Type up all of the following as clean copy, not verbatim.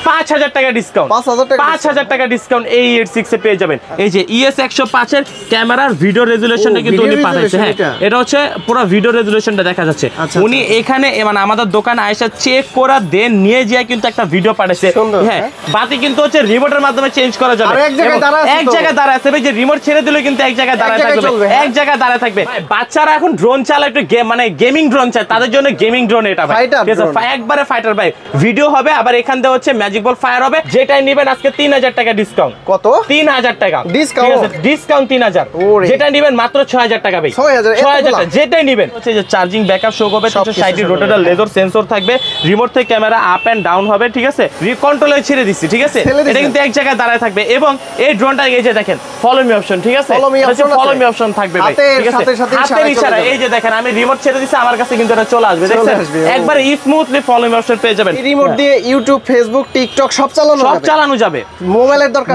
5000 টাকা ডিসকাউন্ট, 5000 টাকা ডিসকাউন্ট এই 86 এ পেয়ে যাবেন। এই যে ES 105 এর ক্যামেরার ভিডিও রেজুলেশনটা কিন্তু উনি পাঠাইছে। হ্যাঁ, এটা হচ্ছে পুরো ভিডিও রেজুলেশনটা দেখা যাচ্ছে। উনি এখানে মানে আমাদের দোকানে আয়সা চেক করা দেন নিয়ে যায় কিন্তু একটা ভিডিও পাঠাইছে। হ্যাঁ, বাতি কিন্তু হচ্ছে রিমোটের মাধ্যমে চেঞ্জ করা যাবে। এক জায়গায় দাঁড়ায় আছে ভাই, যে রিমোট ছেড়ে দিলে কিন্তু এক জায়গায় দাঁড়ায় থাকবে, এক জায়গায় দাঁড়ায় থাকবে। বাচ্চারা এখন ড্রোন চালায়, একটু মানে গেমিং ড্রোন চায়, তাদের জন্য গেমিং ড্রোন এটা ভাই, একবারে ফাইটার ভাই। ভিডিও হবে, আবার এখান থেকে হচ্ছে ম্যাজিক বল ফায়ার হবে। যেটাই নেবেন আজকে 3000 টাকা ডিসকাউন্ট। কত? 3000 টাকা ডিসকাউন্ট 3000। যেটা নেবেন মাত্র 6000 টাকা ভাই, 6000 টাকা যেটাই নেবেন। হচ্ছে যে চার্জিং ব্যাকআপ শো হবে, 360 রোটেটর লেজার সেন্সর থাকবে, রিমোট থেকে ক্যামেরা আপ এন্ড ডাউন হবে, ঠিক আছে। কন্ট্রোলে ছেড়ে দিচ্ছি, ঠিক আছে। এটা কিন্তু এক জায়গায় দাঁড়ায় থাকবে। এবং এই ড্রোনটা এই যে দেখেন ফলো মি অপশন, ঠিক আছে, ফলো মি অপশন থাকবে ভাই, ঠিক আছে। হাতের ইশারা, এই যে দেখেন আমি রিমোট ছেড়ে দিচ্ছি, আমার কাছে কিন্তু এটা চলে আসবে, দেখছেন। একবারে স্মুথলি ফলো মি অপশন পেয়ে যাবেন। রিমোট দিয়ে ইউটিউব, ফেসবুক, টিকটক সব চালানো যাবে।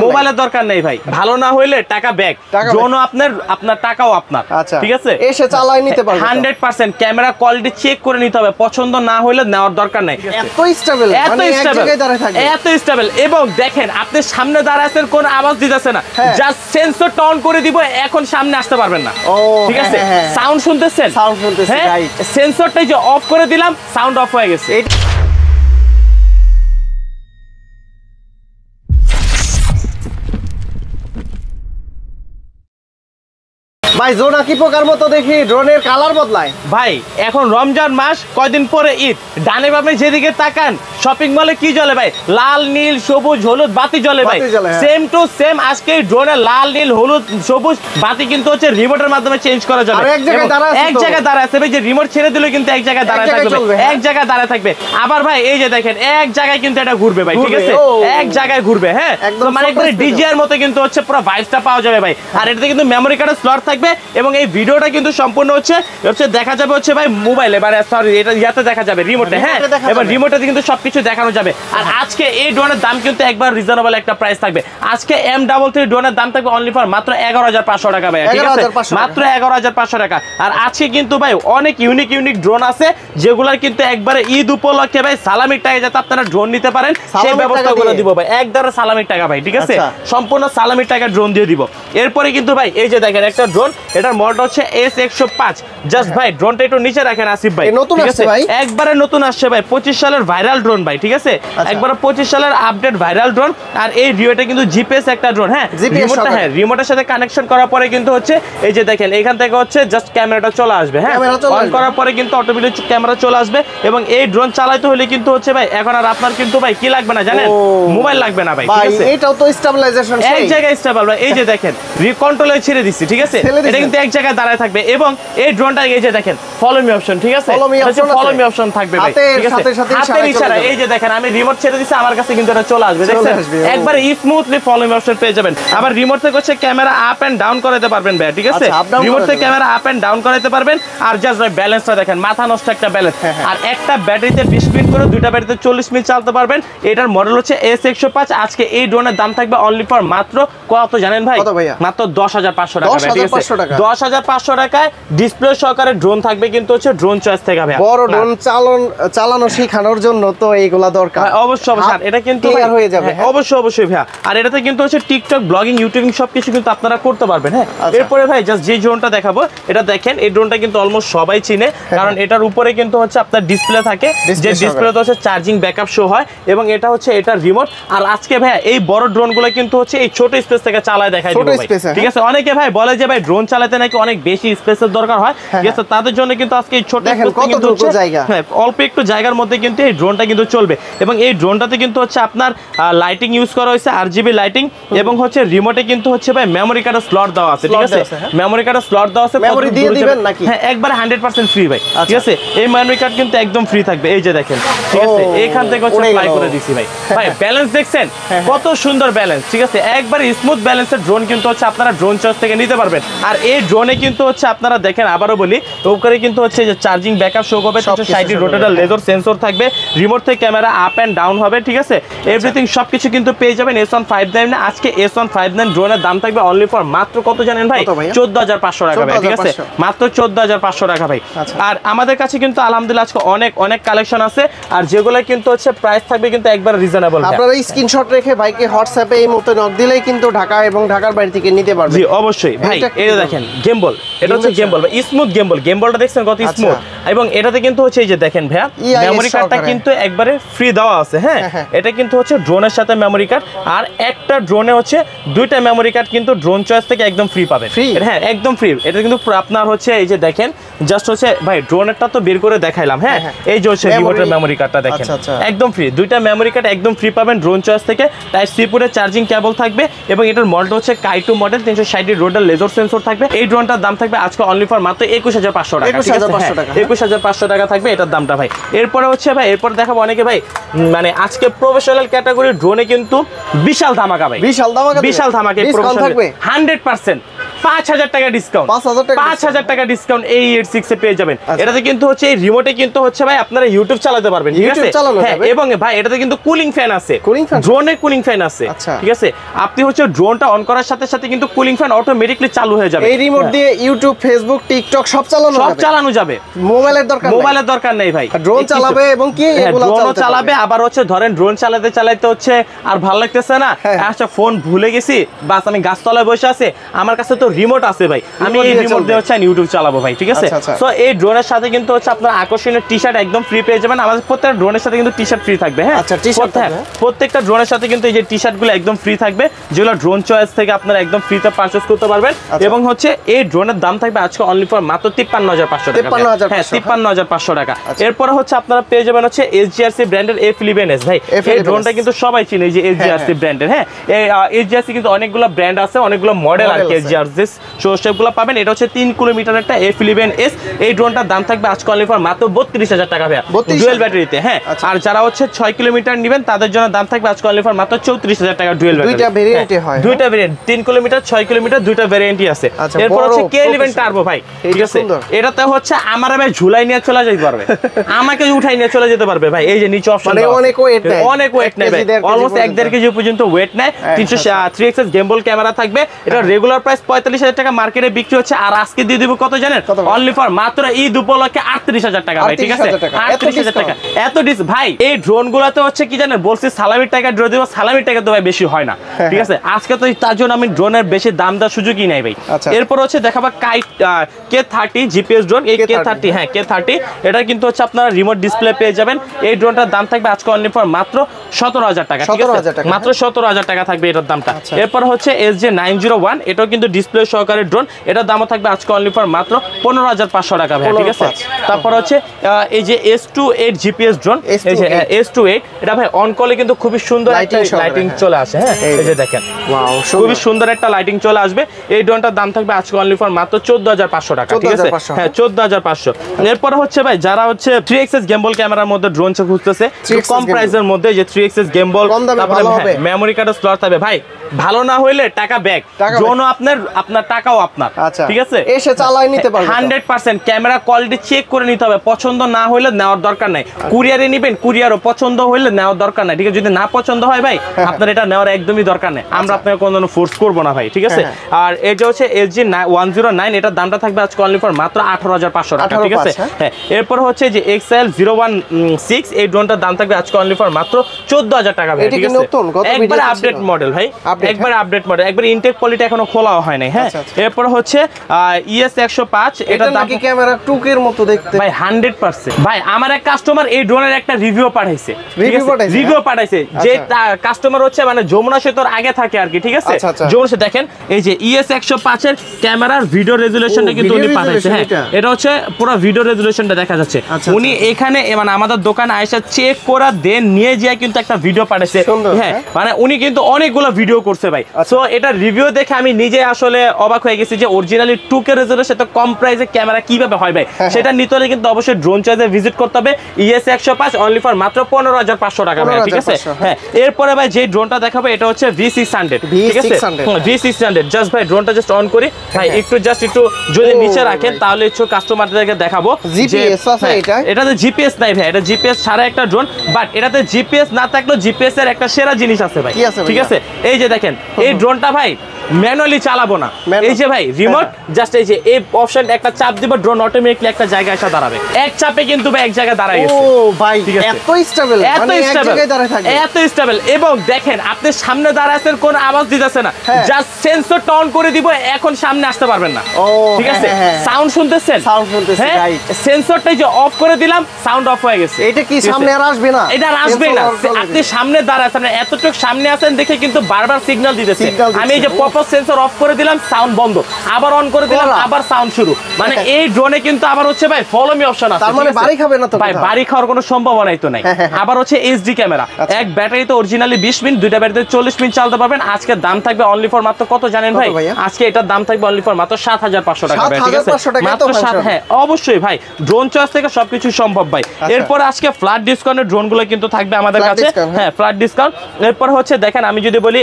মোবাইলের দরকার নেই ভাই। ভালো না হইলে টাকা ব্যাক, ড্রোনও আপনার টাকাও আপনার, ঠিক আছে। এসে চালাই নিতে পারবেন 100%। ক্যামেরা কোয়ালিটি চেক করে নিতে হবে, পছন্দ না হইলে নেওয়ার দরকার নাই। এত স্টেবল, এত স্টেবল। এবং দেখেন আপনি সামনে দাঁড়ায় আছেন, কোন আওয়াজ দিতেছে না, জাস্ট সেন্সর অন করে দিব, এখন সামনে আসতে পারবেন না, ঠিক আছে। সাউন্ড শুনতেছেন, হ্যাঁ, সেন্সরটাই যে অফ করে দিলাম, সাউন্ড অফ হয়ে গেছে। ভাই জোনাকি পোকার মতো দেখি ড্রোনের কালার বদলায় ভাই। এখন রমজান মাস, কয়দিন পরে ঈদ, ডানে বামে যেদিকে তাকান শপিং মলে কি জ্বলে ভাই? লাল, নীল, সবুজ, হলুদ বাতি জ্বলে ভাই। সেম টু সেম আজকে এই ড্রোনে লাল, নীল, হলুদ, সবুজ বাতি কিন্তু হচ্ছে রিমোটের মাধ্যমে চেঞ্জ করা যাবে। এক জায়গায় দাঁড়ায় আছে ভাই, যে রিমোট ছেড়ে দিলে কিন্তু এক জায়গায় দাঁড়ায় থাকবে, এক জায়গায় দাঁড়ায় থাকবে। আবার ভাই এই যে দেখেন এক জায়গায় কিন্তু এটা ঘুরবে ভাই, ঠিক আছে, এক জায়গায় ঘুরবে। হ্যাঁ, মানে একবারে ডিজিআর মতো কিন্তু হচ্ছে পুরো ভাইবসটা পাওয়া যাবে ভাই। আর এটাতে কিন্তু মেমরি কার্ডের স্লট থাকবে। এবং এই ভিডিওটা কিন্তু সম্পূর্ণ হচ্ছে দেখা যাবে হচ্ছে ভাই মোবাইলে, মানে সরি এটা ইয়াতে দেখা যাবে, রিমোটে। হ্যাঁ, এবার রিমোটে কিন্তু সবকিছু দেখানো যাবে। আর আজকে এই ড্রোনের দাম কিন্তু একবার রিজনেবল একটা প্রাইস থাকবে। আজকে M33 ড্রোনের দাম থাকবে অনলি ফর মাত্র 11500 টাকা ভাই, ঠিক আছে, মাত্র 11500 টাকা। আর আজকে কিন্তু ভাই অনেক ইউনিক ড্রোন আছে, যেগুলোর কিন্তু একবারে ঈদ উপলক্ষে ভাই সালামির টাকা যাতে আপনারা ড্রোন নিতে পারেন সেই ব্যবস্থা করে দিব ভাই, একদম সালামির টাকা ভাই, ঠিক আছে, সম্পূর্ণ সালামির টাকা ড্রোন দিয়ে দিব। এরপরে কিন্তু ভাই এই যে দেখেন একটা ড্রোন, এটার মডেল হচ্ছে S105। জাস্ট ভাই ড্রোনটা একটু নিচে রাখেন আসিফ ভাই, নতুন আসছে ভাই, একবারে নতুন আসছে ভাই, 25 সালের ভাইরাল ড্রোন ভাই, ঠিক আছে, একবারে 25 সালের আপডেট ভাইরাল ড্রোন। আর এই রিওটা কিন্তু জিপিএস একটা ড্রোন। হ্যাঁ, রিমোটটা, হ্যাঁ, রিমোটের সাথে কানেকশন করার পরে কিন্তু হচ্ছে এই যে দেখেন এখান থেকে হচ্ছে জাস্ট ক্যামেরাটা চলে আসবে। হ্যাঁ, অন করার পরে কিন্তু অটোমেটিক ক্যামেরা চলে আসবে। এবং এই ড্রোন চালাতে হলে কিন্তু হচ্ছে ভাই এখন আর আপনার কিন্তু ভাই কি লাগবে না জানেন? মোবাইল লাগবে না ভাই, ঠিক আছে। এটাও তো স্টেবিলাইজেশন, এক জায়গায় স্টেবল ভাই। এই যে দেখেন রিকন্ট্রোলে ছেড়ে দিচ্ছি, ঠিক আছে, এটা কিন্তু এক জায়গায় দাঁড়ায় থাকবে। এবং এই ড্রোনটা এই যে দেখেন ফলো মি অপশন, ঠিক আছে, ফলো মি অপশন থাকবে ভাই, ঠিক আছে, হাতের ইশারা। এই যে দেখেন আমি রিমোট ছেড়ে দিছি, আমার কাছে কিন্তু এটা চলে আসবে, দেখছেন, একবারে স্মুথলি ফলো মি অপশন পেয়ে যাবেন। আবার রিমোট থেকে হচ্ছে ক্যামেরা আপ এন্ড ডাউন করাতে পারবেন ভাই, ঠিক আছে, রিমোট থেকে ক্যামেরা আপ এন্ড ডাউন করাতে পারবেন। আর জাস্ট ভাই ব্যালেন্সটা দেখেন, মাথা নষ্ট একটা ব্যালেন্স। আর একটা ব্যাটারিতে 20 মিনিট করে, দুইটা ব্যাটারিতে 40 মিনিট চালাতে পারবেন। এটার মডেল হচ্ছে S105। আজকে এই ড্রোনের দাম থাকবে অনলি ফর মাত্র কত জানেন ভাই? মাত্র 10500 টাকা, 10500 টাকায় ডিসপ্লে সহকারে ড্রোন থাকবে কিন্তু হচ্ছে ড্রোন চয়েস থেকে ভাই। বড় ড্রোন চালানো শেখানোর জন্য তো এইগুলা দরকার, অবশ্যই। এটা কিন্তু হয়ে যাবে, অবশ্যই ভাই। আর এটাতে কিন্তু হচ্ছে টিকটক, ব্লগিং, ইউটিউবিং সবকিছু কিন্তু আপনারা করতে পারবেন। হ্যাঁ, এরপরে ভাই জাস্ট যে ড্রোনটা দেখাবো, এটা দেখেন এই ড্রোনটা কিন্তু অলমোস্ট সবাই চিনে, কারণ এটার উপরে কিন্তু হচ্ছে আপনার ডিসপ্লে থাকে, যে ডিসপ্লেতে হচ্ছে চার্জিং ব্যাকআপ শো হয়। এবং এটা হচ্ছে এটার রিমোট। আর আজকে ভাই এই বড় ড্রোনগুলো কিন্তু হচ্ছে এই ছোট স্পেস থেকে চালায় দেখাই দিব ভাই, ঠিক আছে। অনেকে ভাই বলে যে ভাই ড্রোন চালাতে নাকি অনেক বেশি স্পেসের দরকার হয়, ঠিক আছে, তাদের জন্য কিন্তু আজকে এই ছোট কিন্তু অল্প একটু জায়গার মধ্যে কিন্তু এই ড্রোনটা কিন্তু চলবে। এবং এই ড্রোনটাতে কিন্তু হচ্ছে আপনার লাইটিং ইউজ করা হয়েছে, RGB লাইটিং। এবং হচ্ছে রিমোটে কিন্তু হচ্ছে ভাই মেমরি কার্ডের স্লট দেওয়া আছে, ঠিক আছে, মেমরি কার্ডের স্লট দেওয়া আছে। মেমরি দিয়ে দিবেন নাকি? হ্যাঁ, একবার 100% ফ্রি ভাই, ঠিক আছে, এই মেমরি কার্ড কিন্তু একদম ফ্রি থাকবে। এই যে দেখেন, ঠিক আছে, এইখান থেকে হচ্ছে অ্যাপ্লাই করে দিছি ভাই। ভাই ব্যালেন্স দেখছেন কত সুন্দর ব্যালেন্স, ঠিক আছে, একবার স্মুথ ব্যালেন্সের ড্রোন কিন্তু হচ্ছে আপনারা ড্রোন চয়েস থেকে নিতে পারবেন। আর আর এই ড্রোনে কিন্তু হচ্ছে আপনারা দেখেন আবারও বলি উপরে কিন্তু হচ্ছে যে চার্জিং ব্যাকআপ শো করবে, 360 রোটেটর লেজার সেন্সর থাকবে, রিমোট থেকে ক্যামেরা আপ এন্ড ডাউন হবে, ঠিক আছে, এভরিথিং সবকিছু কিন্তু পেয়ে যাবেন S159। আজকে S159 ড্রোনের দাম থাকবে অনলি ফর মাত্র কত জানেন ভাই? 14500 টাকা ভাই, ঠিক আছে, মাত্র 14500 টাকা ভাই। আর আমাদের কাছে কিন্তু আলহামদুলিল্লাহ আজকে অনেক কালেকশন আছে, আর যেগুলো কিন্তু হচ্ছে প্রাইস থাকবে কিন্তু একবার রিজনেবল। আপনারা স্ক্রিনশট রেখে ভাইকে হোয়াটসঅ্যাপে এই মুহূর্তে নক দিলেই কিন্তু ঢাকা এবং ঢাকার বাইরে থেকে নিতে পারবেন। জি অবশ্যই ভাই। এটা দেখেন গেমবল, এটা হচ্ছে গেমবল বা স্মুথ গেমবল। গেমবলটা দেখছেন কত স্মুথ, এবং এটাতে কিন্তু হচ্ছে এই যে দেখেন ভাইয়া মেমরি কার্ডটা কিন্তু একবারে ফ্রি দেওয়া আছে। হ্যাঁ, এটা কিন্তু হচ্ছে ড্রোনের সাথে মেমরি কার্ড, আর একটা ড্রোনে হচ্ছে দুইটা মেমরি কার্ড কিন্তু ড্রোন চয়েস থেকে একদম ফ্রি পাবেন। হ্যাঁ একদম ফ্রি। এটা কিন্তু আপনার হচ্ছে এই যে দেখেন জাস্ট হচ্ছে ভাই ড্রোনেরটা তো বের করে দেখাইলাম। হ্যাঁ, এই যে হচ্ছে রিমোটের মেমরি কার্ডটা দেখেন একদম ফ্রি, দুইটা মেমরি কার্ড একদম ফ্রি পাবেন ড্রোন চয়েস থেকে। টাইপ সি পোর্টে চার্জিং কেবল থাকবে, এবং এটার মডেলটা হচ্ছে কাইটু মডেল, 360 রোডার লেজার সেন্সর থাকবে। এই ড্রোনটার দাম থাকবে আজকে অনলি ফর মাত্র 21500 টাকা। 21500 টাকা থাকবে এটার দামটা ভাই। এরপরে হচ্ছে ভাই এরপর দেখাবো অনেকে ভাই মানে আজকে প্রফেশনাল ক্যাটাগরি ড্রোনে কিন্তু বিশাল ধামাকা ভাই, বিশাল ধামাকা প্রফেশনাল 100% 5000 টাকা ডিসকাউন্ট, 5000 টাকা ডিসকাউন্ট এই 86 এ পেয়ে যাবেন। এটাতে কিন্তু হচ্ছে এই রিমোটে কিন্তু হচ্ছে ভাই আপনারা ইউটিউব চালাতে পারবেন, ঠিক আছে, হ্যাঁ, এবং ভাই এটাতে কিন্তু কুলিং ফ্যান আছে, ড্রোনে কুলিং ফ্যান আছে, ঠিক আছে, আপনি হচ্ছে ড্রোনটা অন করার সাথে সাথে কিন্তু কুলিং ফ্যান অটোমেটিক্যালি চালু হয়ে যাবে। এই রিমোট দিয়ে ইউটিউব, ফেসবুক, টিকটক সব চালানো যাবে। মোবাইলের দরকার নেই ভাই, ড্রোন চালাবে এবং কি এগুলো চালাবে। আবার হচ্ছে ধরেন ড্রোন চালাতে হচ্ছে আর ভালো লাগতেছে না, আচ্ছা ফোন ভুলে গেছি, বাস আমি গাছতলায় বসে আছে, আমার কাছে তো রিমোট আছে ভাই, আমি এই রিমোট দিয়ে হচ্ছে ইউটিউব চালাবো ভাই, ঠিক আছে। সো এই ড্রোনের সাথে কিন্তু হচ্ছে আপনার আকর্ষণীয় টি-শার্ট একদম ফ্রি পেয়ে যাবেন। আমাদের প্রত্যেকটা ড্রোনের সাথে কিন্তু টি-শার্ট ফ্রি থাকবে। হ্যাঁ, প্রত্যেকটা ড্রোনের সাথে কিন্তু এই যে টি-শার্ট গুলো একদম ফ্রি থাকবে, যেগুলো ড্রোন চয়েস থেকে আপনারা একদম ফ্রিতে পারচেজ করতে পারবেন। এবং হচ্ছে এই ড্রোনের দাম থাকবে আজকে অনলি ফর মাত্র 53500 টাকা। হ্যাঁ, 53500 টাকা। এরপর হচ্ছে আপনারা পেয়ে যাবেন হচ্ছে SGRC ব্র্যান্ডের F11S ভাই। এই ড্রোনটা কিন্তু সবাই চিনে, যে SGRC ব্র্যান্ডের। হ্যাঁ, এই SGRC কিন্তু অনেকগুলো ব্র্যান্ড আছে, অনেকগুলো মডেল আর কি SGRC শো শেপগুলো পাবেন। এটা হচ্ছে 3 কিলোমিটার একটা F11S। এই ড্রোনটার দাম থাকবে আজকে অনলি ফর মাত্র 32000 টাকা ভাই, ডুয়েল ব্যাটারিতে। হ্যাঁ, আর যারা হচ্ছে 6 কিলোমিটার নেবেন তাদের জন্য দাম থাকবে আজকে অনলি ফর মাত্র 34000 টাকা ডুয়েল ব্যাটারি। দুইটা ভেরিয়েন্টে হয়, দুইটা ভেরিয়েন্ট, 3 কিলোমিটার 6 কিলোমিটার দুইটা ভেরিয়েন্টই আছে। এরপর হচ্ছে K11 টার্বো ভাই, ঠিক আছে, এটাতে হচ্ছে আমার ভাই ঝুলাই নিয়ে চলে যেতে পারবে, আমাকে উঠাই নিয়ে চলে যেতে পারবে ভাই। এই যে নিচে অপশন, অনেক ওয়েট নেয় ভাই, অলমোস্ট 1.5 কেজি পর্যন্ত ওয়েট নেয়। 303 গেমবল ক্যামেরা থাকবে। এটা রেগুলার প্রাইস 45000 টাকা মার্কেটে বিক্রি হচ্ছে, আর আজকে দিয়ে দিব কত জানেন? অনলি ফর মাত্র ঈদ উপলক্ষে 38000 টাকা ভাই, ঠিক আছে, 38000 টাকা। এত ডিস ভাই। এই ড্রোন গুলাতে হচ্ছে কি জানেন, বলছি সালামির টাকা ড্রো দিব, সালামির টাকা তো ভাই বেশি হয় না, ঠিক আছে, আজকে তো তার জন্য আমি ড্রোনের বেশি দাম দেওয়ার সুযোগই নাই ভাই। এরপর হচ্ছে দেখাবো K30 জিপিএস ড্রোন। এই K30, হ্যাঁ K30, এটা কিন্তু হচ্ছে আপনারা রিমোট ডিসপ্লে পেয়ে যাবেন। এই ড্রোনটার দাম থাকবে আজকে অনলি ফর মাত্র 17000 টাকা, ঠিক আছে, মাত্র 17000 টাকা থাকবে এটার দামটা। এরপর হচ্ছে SJ901, এটাও কিন্তু ডিসপ্লে সহকারে ড্রোন, এটার দামও থাকবে আজকে অনলি ফর মাত্র 15500 টাকা ভাই, ঠিক আছে। তারপর হচ্ছে এই যে S28 জিপিএস ড্রোন, এই যে S28, এটা ভাই অন করলে কিন্তু খুবই সুন্দর একটা লাইটিং চলে আসে। হ্যাঁ, এই যে দেখেন, ওয়াও, খুবই সুন্দর একটা লাইটিং চলে আসবে। এই ড্রোনটার দাম থাকবে আজকে অনলি ফর মাত্র 14500 টাকা, ঠিক আছে, হ্যাঁ 14500। এরপর হচ্ছে ভাই যারা হচ্ছে 3XS গেমবল ক্যামেরার মধ্যে ড্রোন খুঁজতেছে কম প্রাইসের মধ্যে, যে 3XS গেমবল, তারপরে মেমরি কার্ডের স্লট থাকবে ভাই, ভালো না হইলে টাকা ব্যাক, ড্রোনও আপনার টাকাও আপনার, ঠিক আছে, এসে চালাই নিতে পারবেন। 100% ক্যামেরা কোয়ালিটি চেক করে নিতে হবে, পছন্দ না হইলে নেওয়ার দরকার নাই। কুরিয়ারে নেবেন, কুরিয়ারও পছন্দ হইলে নেওয়ার দরকার নাই, ঠিক আছে, যদি না পছন্দ হয় ভাই আপনার এটা নেওয়ার একদমই দরকার নেই, আমরা আপনাকে কোনো ফোর্স করব না ভাই, ঠিক আছে। আর এটা হচ্ছে SG109, এটার দামটা থাকবে আজকে অনলি ফর মাত্র 18500 টাকা, ঠিক আছে। হ্যাঁ, এরপর হচ্ছে যে XL016, এই ড্রোনটার দাম থাকবে আজকে অনলি ফর মাত্র 14000 টাকা ভাই, ঠিক আছে, একবার আপডেট মডেল ভাই, একবার আপডেট মডেল, একবার ইনটেক পলিটি এখনো খোলাও হয় নাই। হ্যাঁ, এরপর হচ্ছে ES105, এটার দাম কি ক্যামেরা টুকের মতো দেখতে ভাই, 100% ভাই। আমার এক কাস্টমার এই ড্রোনের একটা রিভিউ পাঠাইছে, যে কাস্টমার হচ্ছে মানে যমুনা সেতুর আগে থাকে আর কি, ঠিক আছে, যমুনা সেতু দেখেন, এই যে ES105 এর ক্যামেরার ভিডিও রেজুলেশনটা কিন্তু উনি পাঠাইছে। হ্যাঁ, এটা হচ্ছে পুরো ভিডিও রেজুলেশনটা দেখা যাচ্ছে। উনি এখানে মানে আমাদের দোকানে আইসা চেক করা দেন নিয়ে যায় কিন্তু একটা ভিডিও পাঠাইছে। হ্যাঁ, মানে উনি কিন্তু অনেকগুলো ভিডিও করছে ভাই। সো এটা রিভিউ দেখে আমি নিজে আসলে অবাক হয়ে গেছি যে অরিজিনালি 2K রেজোলিউশনের সাথে কম প্রাইসে ক্যামেরা কিভাবে হয় ভাই, সেটা নিতে হলে কিন্তু অবশ্যই ড্রোন চয়েসে ভিজিট করতে হবে। ES 105 অনলি ফর মাত্র 15,500 টাকা ভাই, ঠিক আছে। হ্যাঁ, এরপরে ভাই যে ড্রোনটা দেখাবো এটা হচ্ছে V600, ঠিক আছে। V600 জাস্ট ভাই ড্রোনটা জাস্ট অন করি ভাই, একটু জাস্ট একটু যদি নিচে রাখেন তাহলে একটু কাস্টমারদেরকে দেখাবো। জিপিএস আছে এটাতে জিপিএস নাই ভাই, এটা জিপিএস ছাড়া একটা ড্রোন, বাট এটাতে জিপিএস না থাকলেও জিপিএস এর একটা সেরা জিনিস আছে ভাই, ঠিক আছে। এই যে দেখেন এই ড্রোনটা ভাই ম্যানুয়ালি চালাবো না, এই যে ভাই রিমোট জাস্ট এই যে এই অপশন একটা চাপ দিব, ড্রোন অটোমেটিক্যালি একটা জায়গায় এসে দাঁড়াবে। এক চাপে কিন্তু ভাই এক জায়গায় দাঁড়ায় গেছে। ও ভাই এত স্টেবল, মানে এক জায়গায় দাঁড়ায় থাকে, এত স্টেবল। এবং দেখেন আপনি সামনে দাঁড়ায় আছেন, কোনো আওয়াজ দিতেছে না, জাস্ট সেন্সরটা অন করে দিব, এখন সামনে আসতে পারবেন না, ঠিক আছে। সাউন্ড শুনতেছেন, সাউন্ড শুনতেছেন, রাইট। সেন্সরটা যে অফ করে দিলাম, সাউন্ড অফ হয়ে গেছে। এটা কি সামনে আর আসবে না? এটা আর আসবে না, আপনি সামনে দাঁড়ায় আছেন, এতটুকু সামনে আছেন দেখে কিন্তু বারবার সিগন্যাল দিতেছে। আমি এই যে পপআপ সেন্সর অফ করে দিলাম, সাউন্ড বন্ধ, আবার অন করে দিলাম, আবার সাউন্ড শুরু। মানে এই ড্রোনে কিন্তু আবার হচ্ছে ভাই ফলো মি অপশন আছে, তার মানে বাড়ি খাবে না তো ভাই, বাড়ি খাওয়ার কোনো সম্ভাবনাই তো নাই। আবার হচ্ছে এইচডি ক্যামেরা, এক ব্যাটারিতে অরিজিনালি 20 মিনিট, দুইটা ব্যাটারিতে 40 মিনিট চালাতে পারবেন। আজকে দাম থাকবে অনলি ফর মাত্র কত জানেন ভাই? আজকে এটার দাম থাকবে অনলি ফর মাত্র 7,500 টাকা ভাই, ঠিক আছে। মাত্র 7, হ্যাঁ অবশ্যই ভাই, ড্রোন চয়েস থেকে সবকিছু সম্ভব ভাই। এরপর আজকে ফ্ল্যাট ডিসকাউন্টের ড্রোনগুলো কিন্তু থাকবে আমাদের কাছে, হ্যাঁ ফ্ল্যাট ডিসকাউন্ট। এরপর হচ্ছে দেখেন আমি যদি বলি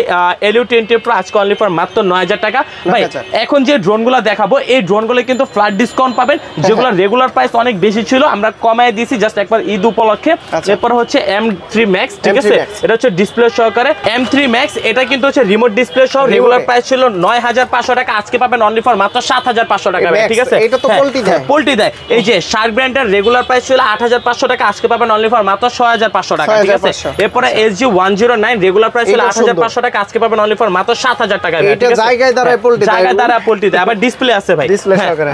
LU20 Pro আজকে অনলি ফর মাত্র 9,000 টাকা ভাই। এখন যে ড্রোনগুলো দেখাবো এই ড্রোনগুলো কিন্তু ফ্ল্যাট ডিসকাউন্ট পাবেন, যেগুলো রেগুলার প্রাইস অনেক বেশি ছিল, আমরা কমায় দিয়েছি জাস্ট একবার ঈদ উপলক্ষে। এরপর হচ্ছে M3 Max, ঠিক আছে, এটা হচ্ছে ডিসপ্লে সহকারে M3 Max, এটা কিন্তু হচ্ছে রিমোট ডিসপ্লে সহ, রেগুলার প্রাইস ছিল 9,500 টাকা, আজকে পাবেন অনলি ফর মাত্র 7,500 টাকা ভাই, ঠিক আছে। এটা তো পোল্টি দেয়। এই যে শার্ক ব্র্যান্ডের রেগুলার প্রাইস ছিল 8,500 টাকা, আজকে পাবেন অনলি ফর মাত্র 6,500 টাকা, ঠিক আছে। এরপরে SG-109 রেগুলার প্রাইস ছিল 8,500 টাকা, আজকে পাবেন অনলি ফর মাত্র 7,000 টাকা, ঠিক আছে। জায়গায় দাঁড়ায় পোল্টি দেয়, আবার ডিসপ্লে আছে ভাই।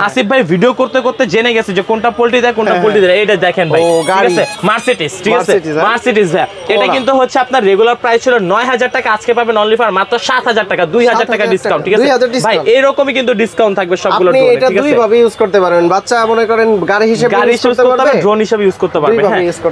আসিফ ভাই ভিডিও করতে করতে জেনে গেছে যে কোনটা পোল্টি দেয় কোনটা পোল্টি দেয়। এটা দেখেন ভাই, ঠিক আছে, মার্সিডিজ, ঠিক আছে, মার্সিডিজ ভাই। এটা কিন্তু হচ্ছে আপনার রেগুলার প্রাইস ছিল 9,000 টাকা, আজকে পাবেন অনলি ফর মাত্র 7,000 টাকা, 2,000 টাকা ডিসকাউন্ট, ঠিক আছে ভাই। এইরকমই কিন্তু ডিসকাউন্ট থাকবে সবগুলো ড্রোনে, এটা দুই ভাবে ইউজ করতে পারবেন। বাচ্চা মনে করেন গাড়ি হিসেবে ইউজ করতে পারবে, ড্রোন হিসেবে ইউজ করতে পারবে।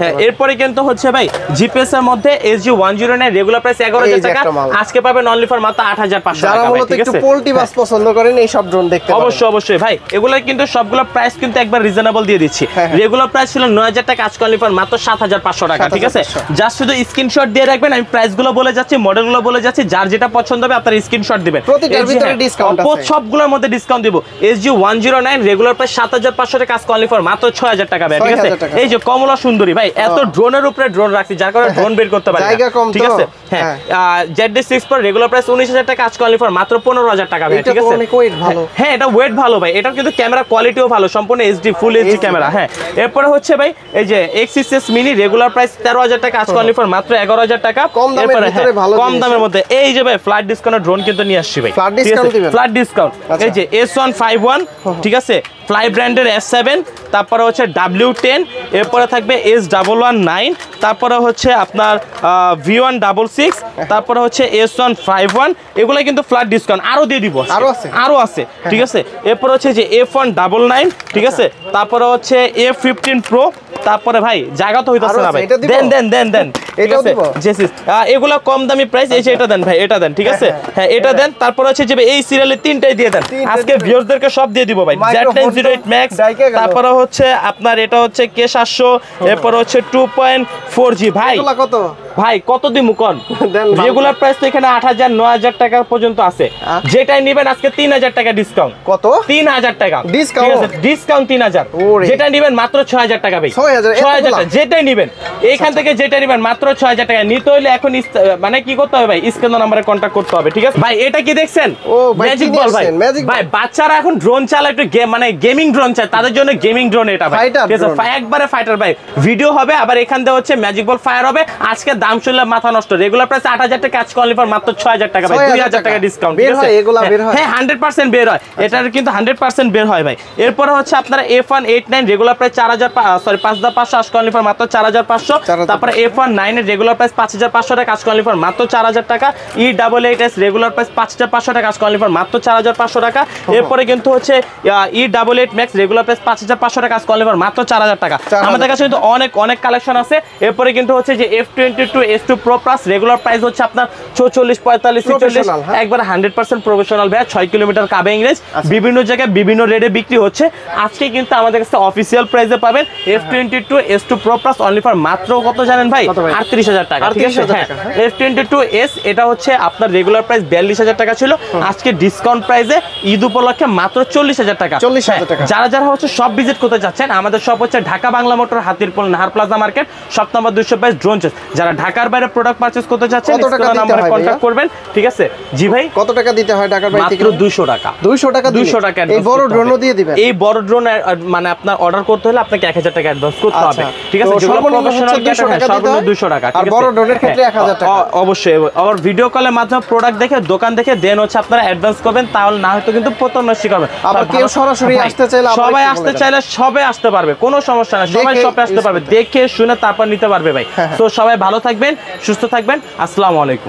হ্যাঁ, এরপরে কিন্তু হচ্ছে ভাই জিপিএস এর মধ্যে SG-109 রেগুলার প্রাইস 11,000 টাকা, আজকে পাবেন অনলি ফর মাত্র 8,500 টাকা, ঠিক আছে। একটু পোল্টি বাস পছন্দ করেন এই সব ড্রোন দেখতে পারেন, অবশ্যই ভাই। এগুলা কিন্তু সবগুলো প্রাইস কিন্তু একবার রিজনেবল দিয়ে দিচ্ছি। রেগুলার প্রাইস ছিল 9,000 টাকা, আজকে অনলি ফর মাত্র 7,500 টাকা, ঠিক আছে। জাস্ট শুধু স্ক্রিনশট দিয়ে রাখবেন, আমি প্রাইসগুলো বলে যাচ্ছি, মডেলগুলো বলে যাচ্ছি, যার যেটা পছন্দ হবে আপনারা স্ক্রিনশট দিবেন। প্রতিটার ভিতরে ডিসকাউন্ট আছে, সবগুলোর মধ্যে ডিসকাউন্ট দিব। SG-109 রেগুলার প্রাইস 7,500 টাকা, আজকে অনলি ফর মাত্র 6,000 টাকা ভাই, ঠিক আছে। এই যে কমলা সুন্দরী ভাই, এত ড্রোনের উপরে ড্রোন রাখছি যার কারণে ড্রোন বের করতে পারি, ঠিক আছে। হ্যাঁ, ZD6 Pro রেগুলার প্রাইস 19,000 টাকা, আজকে অনলি ফর মাত্র 15,000 টাকা ভাই, ঠিক আছে। হ্যাঁ, এটা ওয়েট ভালো ভাই, এটার কিন্তু ক্যামেরা কোয়ালিটিও ভালো, সম্পূর্ণ HD ফুল HD ক্যামেরা। হ্যাঁ, এরপরে হচ্ছে ভাই এই যে X6s মিনি রেগুলার প্রাইস 13,000 টাকা, আজকে অনলি ফর মাত্র 11,000 টাকা, এরপরে কম দামের মধ্যে এই যে ভাই ফ্ল্যাট ডিসকাউন্টের ড্রোন কিন্তু নিয়ে আসছি ভাই, ফ্ল্যাট ডিসকাউন্ট। এই যে S151, ঠিক আছে, ফ্লাই ব্র্যান্ডের S7, তারপরে হচ্ছে W10, এরপরে থাকবে S119, তারপরে হচ্ছে আপনার V166, তারপরে হচ্ছে S151, এগুলো কিন্তু ফ্ল্যাট ডিসকাউন্ট আরো দিয়ে দিব, আরো আছে, ঠিক আছে। এরপর হচ্ছে যে F199, ঠিক আছে, তারপরে হচ্ছে F15 Pro, তারপরে ভাই জায়গা তো হইতাছে না ভাই, দেন এটাও দিব জেসিস, এগুলা কম দামি প্রাইস। এই যে এটা দেন ভাই, এটা দেন, ঠিক আছে। হ্যাঁ, এটা দেন। তারপর হচ্ছে যে এই সিরিয়ালে তিনটাই দিয়ে দেন, আজকে ভিউয়ারদেরকে সব দিয়ে দিব ভাই। Z908 Max, তারপরে হচ্ছে আপনার এটা হচ্ছে K700, এরপর হচ্ছে 2.4G ভাই। এগুলা কত ভাই, কত দিমু কোন? রেগুলার প্রাইস তো এখানে 8,000 9,000 টাকা পর্যন্ত আছে, যেটাই নেবেন আজকে 3,000 টাকা ডিসকাউন্ট। কত? 3,000 টাকা ডিসকাউন্ট, 3,000, যেটা নেবেন মাত্র 6,000 টাকা ভাই, 6,000 টাকা যেটাই নেবেন এইখান থেকে, যেটা নেবেন মাত্র 6,000 টাকা। নিতে হলে এখন মানে কি করতে হবে ভাই, স্ক্রিন নম্বরে কন্টাক্ট করতে হবে, ঠিক আছে ভাই। এটা কি দেখছেন? ম্যাজিক বল ভাই। ভাই বাচ্চারা এখন ড্রোন চালায়, একটু মানে গেমিং ড্রোন চায়, তাদের জন্য গেমিং ড্রোন এটা ভাই, ঠিক আছে, একবারে ফাইটার ভাই। ভিডিও হবে, আবার এখান থেকে হচ্ছে ম্যাজিক বল ফায়ার হবে। আজকে দাম শুনলে মাথা নষ্ট, রেগুলার প্রাইস 8,000 টাকা, আজকে অনলি ফর মাত্র 6,000 টাকা ভাই, 2,000 টাকা ডিসকাউন্ট, ঠিক আছে। হ্যাঁ, 100% বের হয়, এটার কিন্তু 100% বের হয় ভাই। এরপরে হচ্ছে আপনারা F189 রেগুলার প্রাইস 5,500, আজকে অনলি ফর মাত্র 4,500। তারপরে F199 এর রেগুলার প্রাইস 5500 টাকা, আজকে অনলি ফর মাত্র 4000 টাকা। E88S রেগুলার প্রাইস 5500 টাকা, আজকে অনলি ফর মাত্র 4500 টাকা। এরপরে কিন্তু হচ্ছে E88 ম্যাক্স রেগুলার প্রাইস 5500 টাকা, আজকে অনলি ফর মাত্র 4000 টাকা। আমাদের কাছে কিন্তু অনেক কালেকশন আছে। এরপরে কিন্তু হচ্ছে যে F22S2 Pro Plus regular price হচ্ছে আপনার 44 45 46, একবার 100% প্রফেশনাল ভাই, 6 কিলোমিটার কাবিং রেঞ্জ, বিভিন্ন জায়গায় বিভিন্ন রেটে বিক্রি হচ্ছে। আজকে কিন্তু আমাদের কাছে অফিসিয়াল প্রাইসে পাবেন F22S2 Pro Plus only for মাত্র কত জানেন ভাই? 38000 টাকা। ঠিক আছে, F22S এটা হচ্ছে আপনার রেগুলার প্রাইস 42000 টাকা ছিল, আজকে ডিসকাউন্ট প্রাইসে ঈদ উপলক্ষে মাত্র 40000 টাকা। যারা হচ্ছে সব ভিজিট করতে যাচ্ছেন, আমাদের সব হচ্ছে Dhaka Bangla motor, Hatirpool Nahar plaza market, shop number 222 drone chess. যারা ঢাকার বাইরে প্রোডাক্ট পারচেজ করতে যাচ্ছেন নম্বরে কন্টাক্ট করবেন। ঠিক আছে জি ভাই। কত টাকা দিতে হয় ঢাকার বাইরে? মাত্র 200 টাকা। 200 টাকা। এই বড় ড্রোনও দিয়ে দিবেন? এই বড় ড্রোন মানে আপনার অর্ডার করতে হলে আপনাকে 1000 টাকা অ্যাডভান্স করতে হবে। ঠিক আছে, যেগুলো প্রফেশনাল সর্বনিম্ন 200 টাকা। আর বড় ড্রোনের ক্ষেত্রে 1000 টাকা অবশ্যই। আর ভিডিও কলের মাধ্যমে প্রোডাক্ট দেখে, দোকান দেখে দেন হচ্ছে আপনারা অ্যাডভান্স করবেন, তাহলে না হয়তো কিন্তু প্রতারণা শিকার হবে। আবার কেউ সরাসরি আসতে চাইলে সবাই আসতে পারবে, কোনো সমস্যা নাই, সবাই শপে আসতে পারবে, দেখে শুনে তারপর নিতে পারবে ভাই। তো সবাই ভালো থাকবেন, সুস্থ থাকবেন, আসসালামু আলাইকুম।